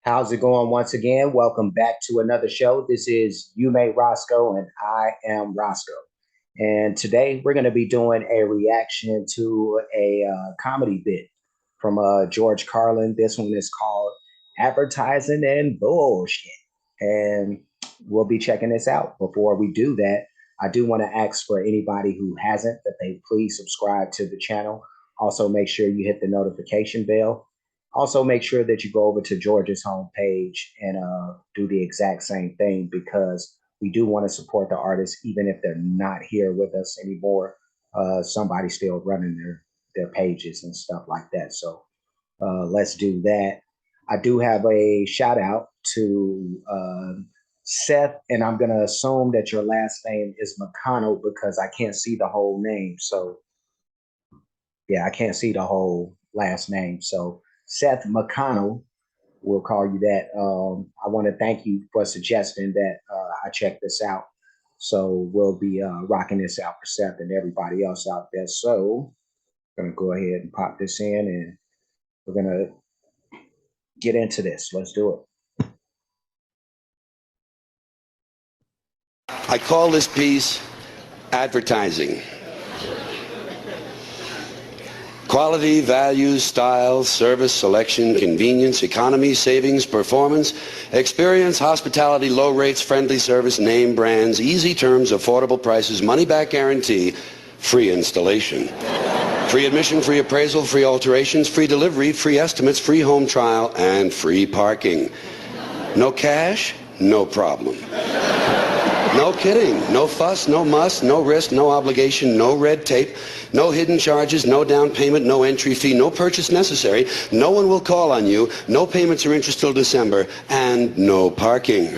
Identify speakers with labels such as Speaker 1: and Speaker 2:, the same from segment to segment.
Speaker 1: How's it going once again? Welcome back to another show. This is You May Roscoe, and I am Roscoe. And today we're going to be doing a reaction to a comedy bit from George Carlin. This one is called Advertising and Bullshit. And we'll be checking this out. Before we do that, I do want to ask for anybody who hasn't that they please subscribe to the channel. Also, make sure you hit the notification bell. Also, make sure that you go over to George's homepage and do the exact same thing because we do want to support the artists, even if they're not here with us anymore. Somebody's still running their pages and stuff like that. So let's do that. I do have a shout out to Seth, and I'm going to assume that your last name is McConnell because I can't see the whole name. So, yeah, I can't see the whole last name. So, Seth McConnell, we'll call you that. I want to thank you for suggesting that I check this out. So, we'll be rocking this out for Seth and everybody else out there. So, I'm going to go ahead and pop this in and we're going to get into this. Let's do it.
Speaker 2: I call this piece advertising. Quality, value, style, service, selection, convenience, economy, savings, performance, experience, hospitality, low rates, friendly service, name brands, easy terms, affordable prices, money-back guarantee, free installation. Free admission, free appraisal, free alterations, free delivery, free estimates, free home trial, and free parking. No cash? No problem. No kidding. No fuss, no muss, no risk, no obligation, no red tape, no hidden charges, no down payment, no entry fee, no purchase necessary. No one will call on you, no payments or interest till December, and no parking.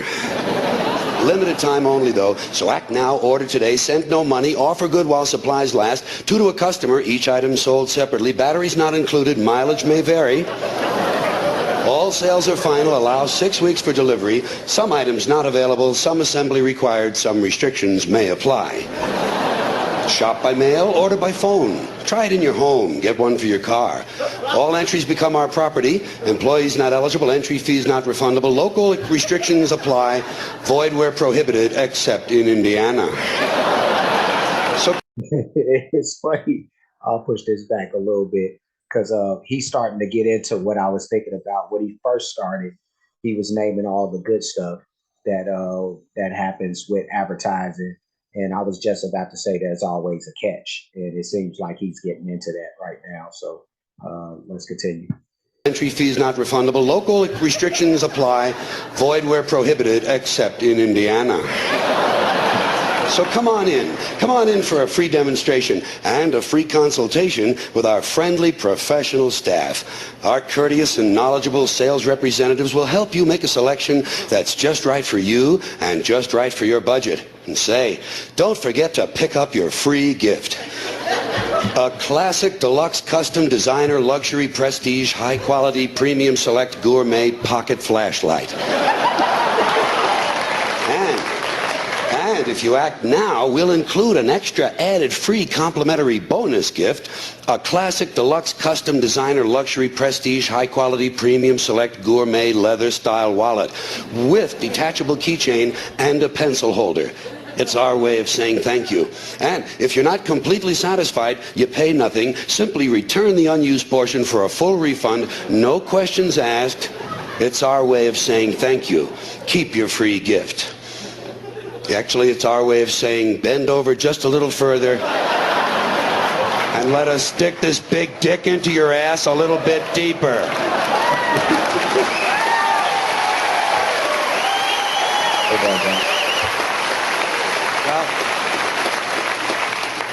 Speaker 2: Limited time only, though, so act now, order today, send no money, offer good while supplies last, 2 to a customer, each item sold separately, batteries not included, mileage may vary. All sales are final, allow 6 weeks for delivery, some items not available, some assembly required, some restrictions may apply. Shop by mail, order by phone. Try it in your home, get one for your car. All entries become our property, employees not eligible, entry fees not refundable, local restrictions apply, void where prohibited except in Indiana. So
Speaker 1: It's funny. I'll push this back a little bit because he's starting to get into what I was thinking about when he first started. He was naming all the good stuff that happens with advertising, and I was just about to say there's always a catch, and it seems like he's getting into that right now. So let's continue.
Speaker 2: Entry fees not refundable, local restrictions apply, void where prohibited except in Indiana. So come on in for a free demonstration and a free consultation with our friendly professional staff. Our courteous and knowledgeable sales representatives will help you make a selection that's just right for you and just right for your budget. And say, don't forget to pick up your free gift. A classic, deluxe, custom, designer, luxury, prestige, high quality, premium, select, gourmet pocket flashlight. And if you act now, we'll include an extra added free complimentary bonus gift, a classic, deluxe, custom, designer, luxury, prestige, high-quality, premium, select, gourmet, leather-style wallet with detachable keychain and a pencil holder. It's our way of saying thank you. And if you're not completely satisfied, you pay nothing. Simply return the unused portion for a full refund, no questions asked. It's our way of saying thank you. Keep your free gift. Actually, it's our way of saying bend over just a little further and let us stick this big dick into your ass a little bit deeper. Well,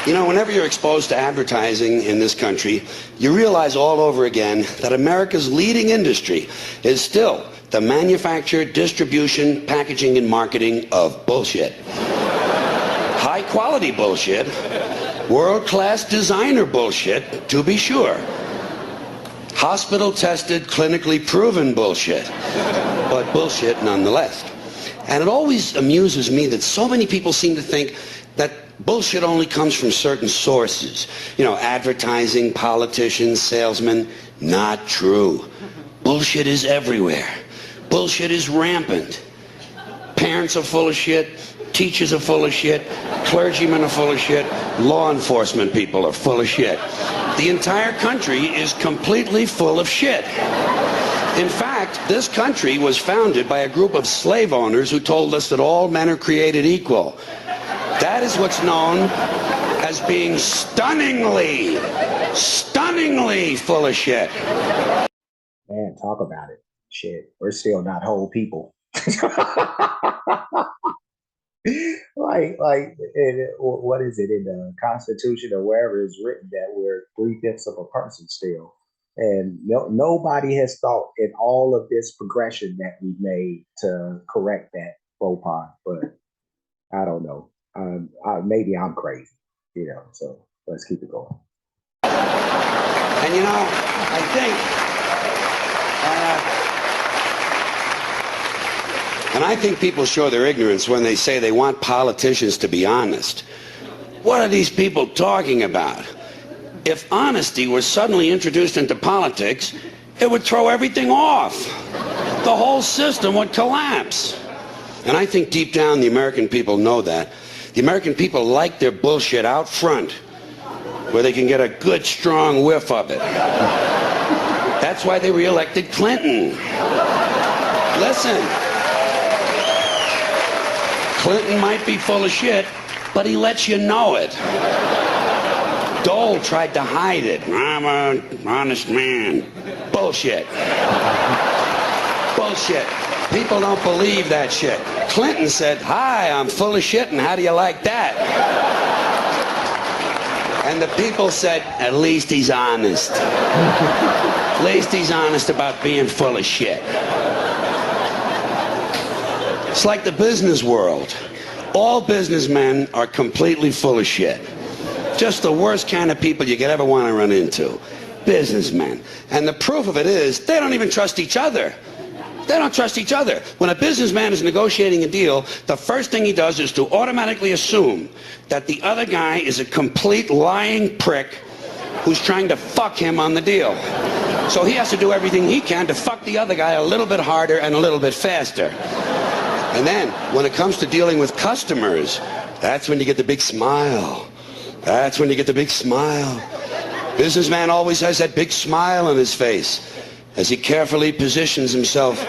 Speaker 2: you know, whenever you're exposed to advertising in this country, you realize all over again that America's leading industry is still the manufacture, distribution, packaging, and marketing of bullshit. High-quality bullshit, world-class designer bullshit, to be sure. Hospital-tested, clinically proven bullshit, but bullshit nonetheless. And it always amuses me that so many people seem to think that bullshit only comes from certain sources. You know, advertising, politicians, salesmen. Not true. Bullshit is everywhere. Bullshit is rampant. Parents are full of shit. Teachers are full of shit. Clergymen are full of shit. Law enforcement people are full of shit. The entire country is completely full of shit. In fact, this country was founded by a group of slave owners who told us that all men are created equal. That is what's known as being stunningly full of shit.
Speaker 1: Man, talk about it. Shit, we're still not whole people. What is it in the Constitution or wherever it's written that we're 3/5 of a person still, and nobody has thought in all of this progression that we've made to correct that faux pas. But I don't know. Maybe I'm crazy, So let's keep it going.
Speaker 2: And I think. And I think people show their ignorance when they say they want politicians to be honest. What are these people talking about? If honesty was suddenly introduced into politics, it would throw everything off. The whole system would collapse. And I think deep down the American people know that. The American people like their bullshit out front, where they can get a good, strong whiff of it. That's why they reelected Clinton. Listen. Clinton might be full of shit, but he lets you know it. Dole tried to hide it. I'm an honest man. Bullshit. Bullshit. People don't believe that shit. Clinton said, "Hi, I'm full of shit, and how do you like that?" And the people said, "At least he's honest. At least he's honest about being full of shit." It's like the business world. All businessmen are completely full of shit. Just the worst kind of people you could ever want to run into. Businessmen. And the proof of it is they don't even trust each other. They don't trust each other. When a businessman is negotiating a deal, the first thing he does is to automatically assume that the other guy is a complete lying prick who's trying to fuck him on the deal. So he has to do everything he can to fuck the other guy a little bit harder and a little bit faster. And then, when it comes to dealing with customers, that's when you get the big smile. That's when you get the big smile. Businessman always has that big smile on his face as he carefully positions himself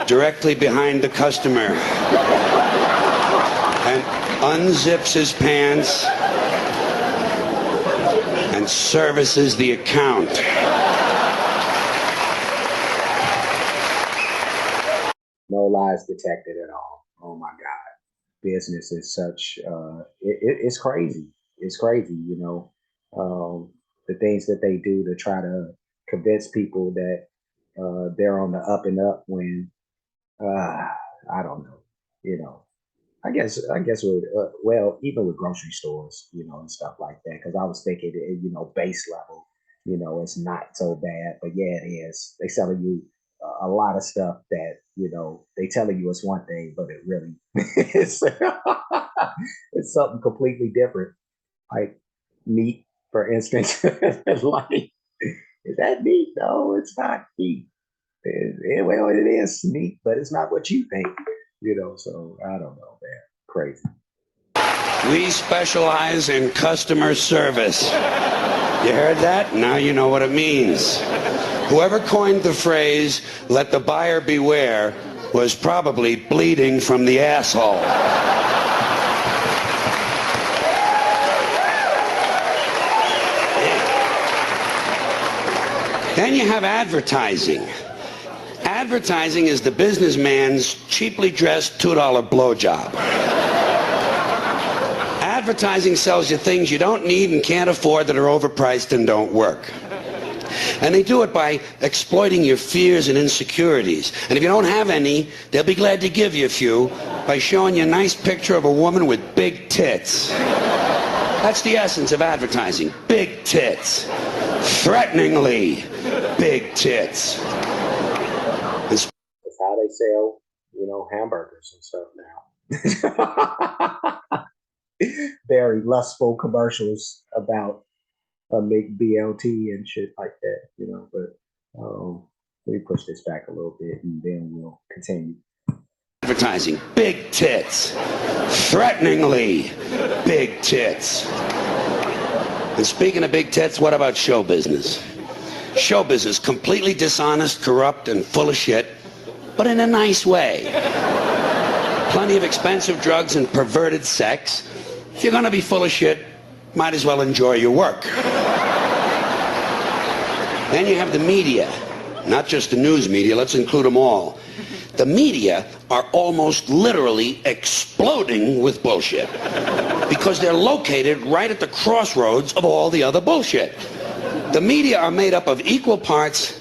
Speaker 2: directly behind the customer and unzips his pants and services the account.
Speaker 1: No lies detected at all. Oh my God. Business is such, it's crazy. It's crazy, the things that they do to try to convince people that they're on the up and up when, I don't know, you know. I guess with well, even with grocery stores, and stuff like that. Because I was thinking, base level, it's not so bad, but yeah, it is. They selling you a lot of stuff that they telling you it's one thing, but it really is it's something completely different. Like meat, for instance, like is that meat? No, it's not meat. Well, it is meat, but it's not what you think. So I don't know, man. Crazy.
Speaker 2: We specialize in customer service. You heard that? Now you know what it means. Whoever coined the phrase, "let the buyer beware," was probably bleeding from the asshole. Then you have advertising. Advertising is the businessman's cheaply dressed $2 blowjob. Advertising sells you things you don't need and can't afford that are overpriced and don't work. And they do it by exploiting your fears and insecurities. And if you don't have any, they'll be glad to give you a few by showing you a nice picture of a woman with big tits. That's the essence of advertising. Big tits. Threateningly big tits.
Speaker 1: That's how they sell, hamburgers and stuff now. Very lustful commercials about a big BLT and shit like that, But Let me push this back a little bit and then we'll continue.
Speaker 2: Advertising, big tits, threateningly big tits. And speaking of big tits, what about show business? Show business, completely dishonest, corrupt, and full of shit, but in a nice way. Plenty of expensive drugs and perverted sex. If you're gonna be full of shit, might as well enjoy your work. Then you have the media, not just the news media, let's include them all. The media are almost literally exploding with bullshit because they're located right at the crossroads of all the other bullshit. The media are made up of equal parts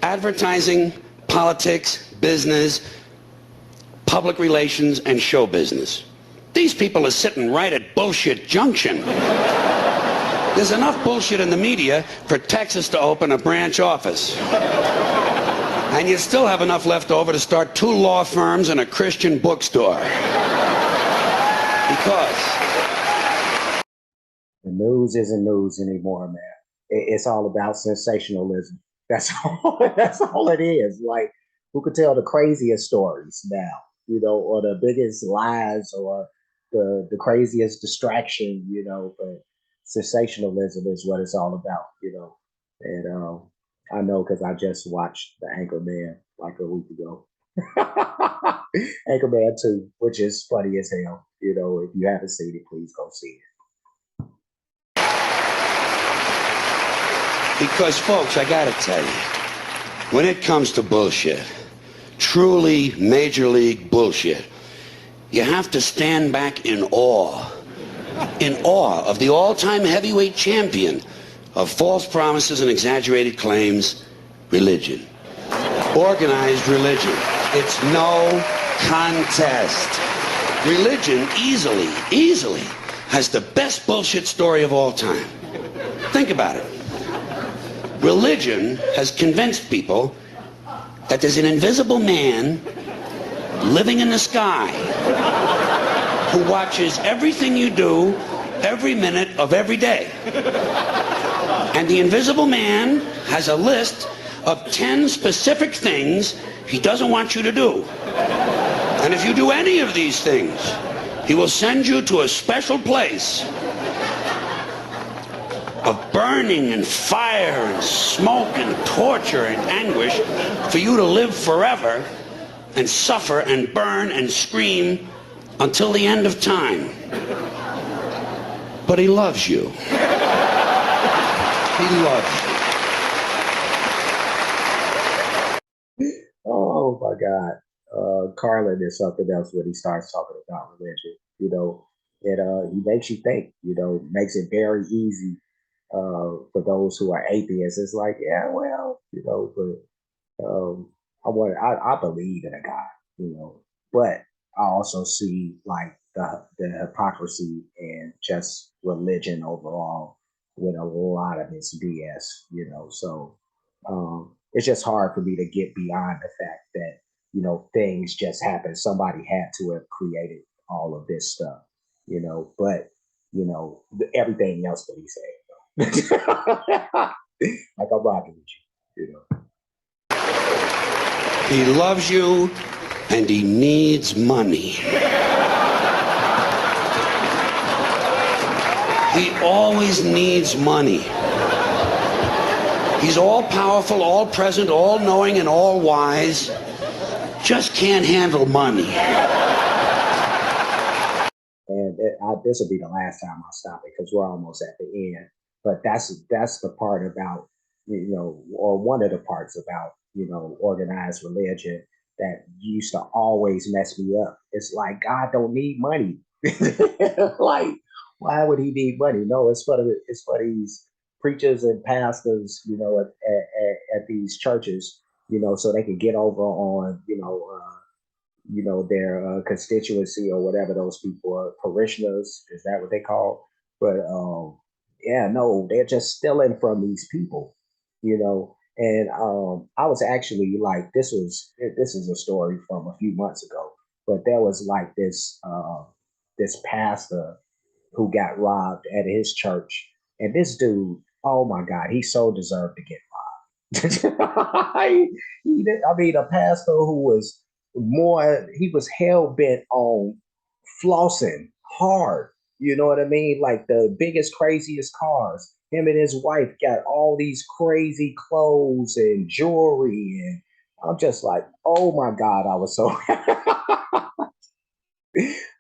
Speaker 2: advertising, politics, business, public relations, and show business. These people are sitting right at bullshit junction. There's enough bullshit in the media for Texas to open a branch office. And you still have enough left over to start 2 law firms and a Christian bookstore. Because
Speaker 1: the news isn't news anymore, man. It's all about sensationalism. That's all it is. Like, who could tell the craziest stories now, or the biggest lies or the craziest distraction, but sensationalism is what it's all about. And I know because I just watched The Anchorman like a week ago. Anchorman 2, which is funny as hell. If you haven't seen it, please go see it.
Speaker 2: Because, folks, I gotta tell you, when it comes to bullshit, truly major league bullshit, you have to stand back in awe of the all-time heavyweight champion of false promises and exaggerated claims, religion. Organized religion. It's no contest. Religion easily has the best bullshit story of all time. Think about it. Religion has convinced people that there's an invisible man living in the sky who watches everything you do every minute of every day. And the invisible man has a list of 10 specific things he doesn't want you to do. And if you do any of these things, he will send you to a special place of burning and fire and smoke and torture and anguish for you to live forever and suffer and burn and scream until the end of time. But he loves you. He loves
Speaker 1: you. Oh my God. Carlin is something else when he starts talking about religion. He makes you think, makes it very easy for those who are atheists. It's like, yeah, well, but I believe in a God, but I also see like the hypocrisy and just religion overall with a lot of its BS, so it's just hard for me to get beyond the fact that, things just happen. Somebody had to have created all of this stuff, but, everything else that he said. Like I'm rocking with you,
Speaker 2: He loves you and he needs money. He always needs money. He's all powerful, all present, all knowing, and all wise. Just can't handle money.
Speaker 1: And this will be the last time I stop it because we're almost at the end. But that's the part about, or one of the parts about, organized religion that used to always mess me up. It's like, God don't need money. Like, why would he need money? No, it's for these preachers and pastors, at these churches, so they can get over on, their constituency or whatever those people are, parishioners. Is that what they call? But yeah, no, they're just stealing from these people, And I was actually like, this is a story from a few months ago, but there was like this pastor who got robbed at his church, and this dude, oh my God, he so deserved to get robbed. I mean, a pastor who was he was hell bent on flossing hard. You know what I mean? Like the biggest, craziest cars. Him and his wife got all these crazy clothes and jewelry. And I'm just like, oh my God, I was so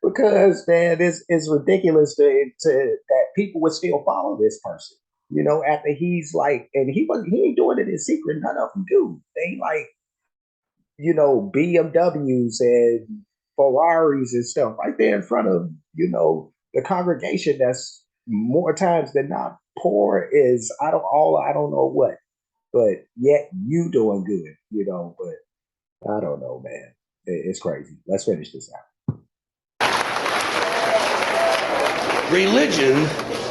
Speaker 1: because man, it's ridiculous to that people would still follow this person. You know, after he's like, and he ain't doing it in secret. None of them do. They like, BMWs and Ferraris and stuff right there in front of, the congregation that's more times than not poor is I don't know what, but yet you doing good, but I don't know, man. It's crazy. Let's finish this out.
Speaker 2: Religion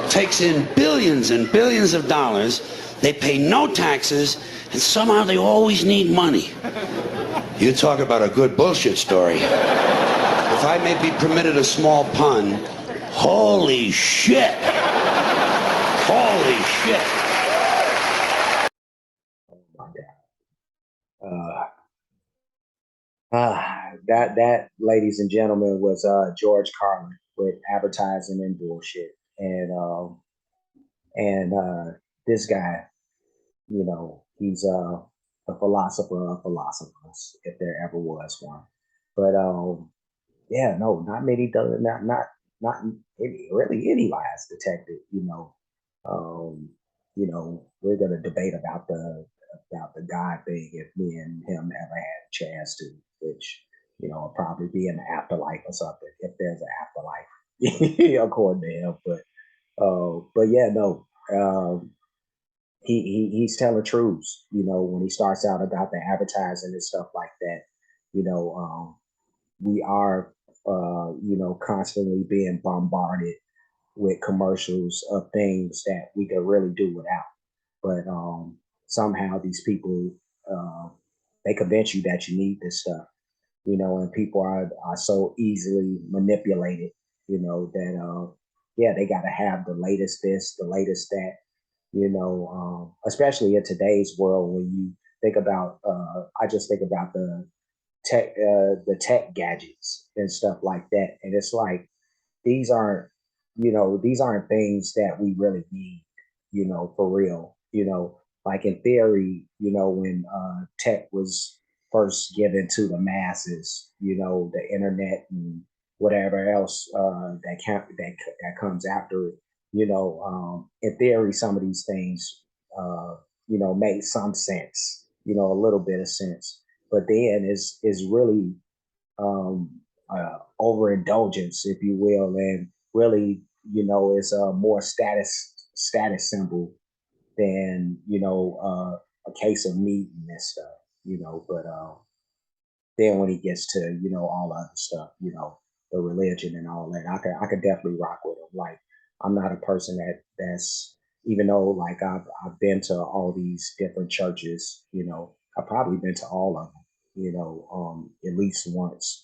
Speaker 2: takes in billions and billions of dollars. They pay no taxes, and somehow they always need money. You talk about a good bullshit story. If I may be permitted a small pun, holy shit. Holy shit.
Speaker 1: Oh my God. That, ladies and gentlemen, was George Carlin with advertising and bullshit, and this guy, he's a philosopher of philosophers, if there ever was one. But yeah, no, not many, not really any lies detected. We're gonna debate about the God thing if me and him ever had a chance to, which will probably be in the afterlife or something if there's an afterlife, according to him. But yeah, no. He's telling truths, when he starts out about the advertising and stuff like that. We are, constantly being bombarded with commercials of things that we could really do without. But somehow these people, uh, they convince you that you need this stuff, and people are so easily manipulated, that yeah, they got to have the latest this, the latest that, especially in today's world when you think about, I just think about the tech gadgets and stuff like that, and it's like these aren't these aren't things that we really need, for real. Like in theory, when tech was first given to the masses, the internet and whatever else that comes after it, in theory some of these things made some sense, a little bit of sense, but then is really overindulgence, if you will, and really, is a more status symbol than a case of need and this stuff, But then when he gets to all the other stuff, the religion and all that, I could definitely rock with him. Like I'm not a person that's even though like I've been to all these different churches, I've probably been to all of them, at least once,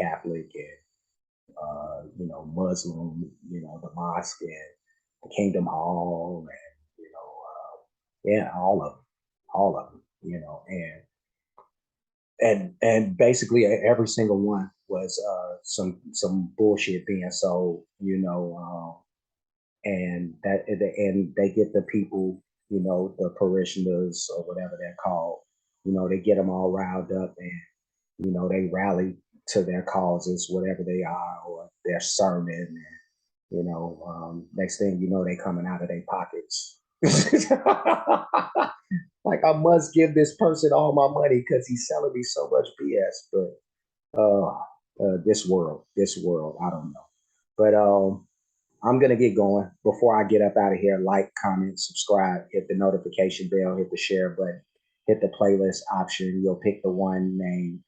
Speaker 1: Catholic and Muslim, the mosque and the Kingdom Hall and yeah, all of them, and basically every single one was some bullshit being sold, and and they get the people, the parishioners or whatever they're called, they get them all riled up and they rally to their causes, whatever they are, or their sermon, and next thing you know, they coming out of their pockets. Like I must give this person all my money because he's selling me so much BS. But this world, I don't know. But I'm gonna get going. Before I get up out of here, like, comment, subscribe, hit the notification bell, hit the share button, hit the playlist option. You'll pick the one named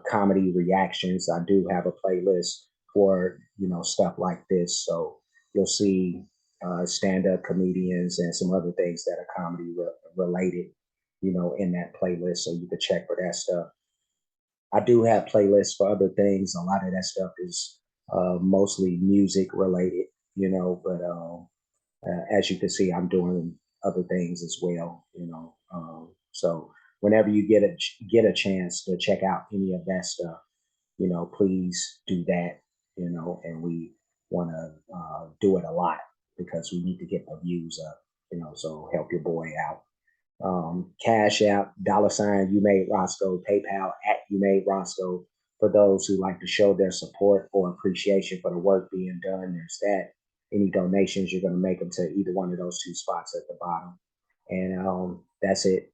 Speaker 1: comedy reactions. I do have a playlist for stuff like this, so you'll see stand-up comedians and some other things that are comedy related, in that playlist. So you can check for that stuff. I do have playlists for other things. A lot of that stuff is mostly music related, but as you can see, I'm doing other things as well. So whenever you get a chance to check out any of that stuff, please do that. And we want to do it a lot because we need to get the views up. So help your boy out. Cash App, $ you made Roscoe, PayPal at you made Roscoe for those who like to show their support or appreciation for the work being done. There's that. Any donations, you're going to make them to either one of those two spots at the bottom. And that's it.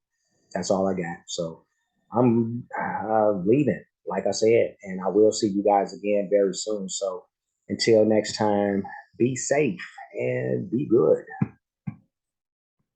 Speaker 1: That's all I got. So I'm leaving, like I said, and I will see you guys again very soon. So until next time, be safe and be good.